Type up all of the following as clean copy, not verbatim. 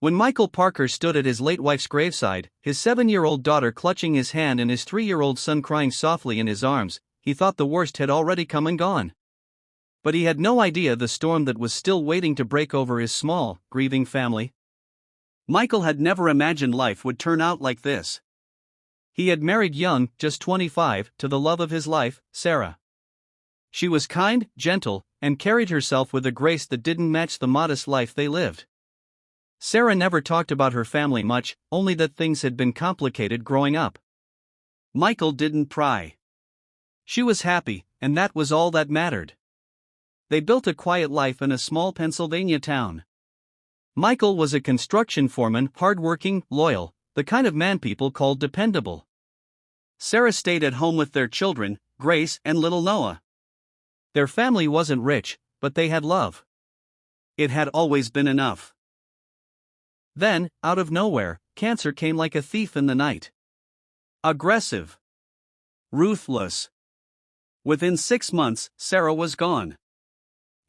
When Michael Parker stood at his late wife's graveside, his 7-year-old daughter clutching his hand and his 3-year-old son crying softly in his arms, he thought the worst had already come and gone. But he had no idea the storm that was still waiting to break over his small, grieving family. Michael had never imagined life would turn out like this. He had married young, just 25, to the love of his life, Sarah. She was kind, gentle, and carried herself with a grace that didn't match the modest life they lived. Sarah never talked about her family much, only that things had been complicated growing up. Michael didn't pry. She was happy, and that was all that mattered. They built a quiet life in a small Pennsylvania town. Michael was a construction foreman, hardworking, loyal, the kind of man people called dependable. Sarah stayed at home with their children, Grace and little Noah. Their family wasn't rich, but they had love. It had always been enough. Then, out of nowhere, cancer came like a thief in the night. Aggressive. Ruthless. Within 6 months, Sarah was gone.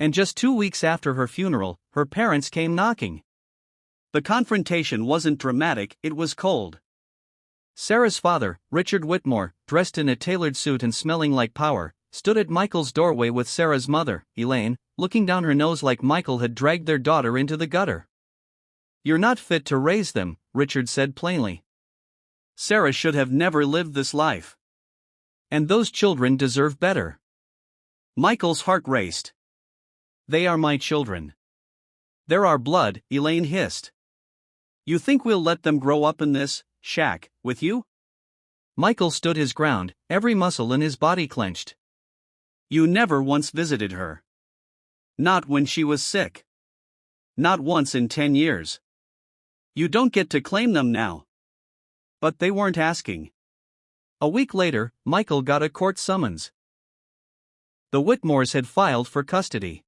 And just 2 weeks after her funeral, her parents came knocking. The confrontation wasn't dramatic, it was cold. Sarah's father, Richard Whitmore, dressed in a tailored suit and smelling like power, stood at Michael's doorway with Sarah's mother, Elaine, looking down her nose like Michael had dragged their daughter into the gutter. "You're not fit to raise them," Richard said plainly. "Sarah should have never lived this life. And those children deserve better." Michael's heart raced. "They are my children. They're our blood," Elaine hissed. "You think we'll let them grow up in this shack with you?" Michael stood his ground, every muscle in his body clenched. "You never once visited her. Not when she was sick. Not once in 10 years. You don't get to claim them now." But they weren't asking. A week later, Michael got a court summons. The Whitmores had filed for custody.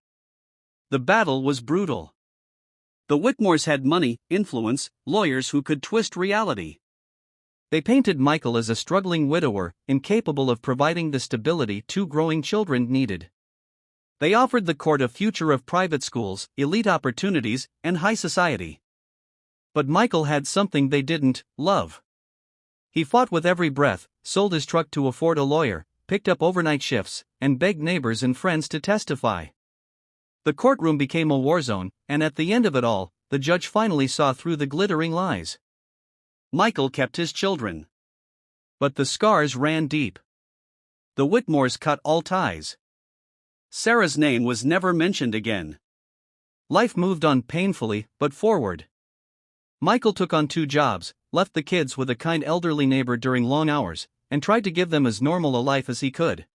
The battle was brutal. The Whitmores had money, influence, lawyers who could twist reality. They painted Michael as a struggling widower, incapable of providing the stability 2 growing children needed. They offered the court a future of private schools, elite opportunities, and high society. But Michael had something they didn't: love. He fought with every breath, sold his truck to afford a lawyer, picked up overnight shifts, and begged neighbors and friends to testify. The courtroom became a war zone, and at the end of it all, the judge finally saw through the glittering lies. Michael kept his children. But the scars ran deep. The Whitmores cut all ties. Sarah's name was never mentioned again. Life moved on painfully, but forward. Michael took on 2 jobs, left the kids with a kind elderly neighbor during long hours, and tried to give them as normal a life as he could.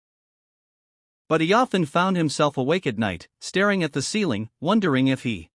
But he often found himself awake at night, staring at the ceiling, wondering if he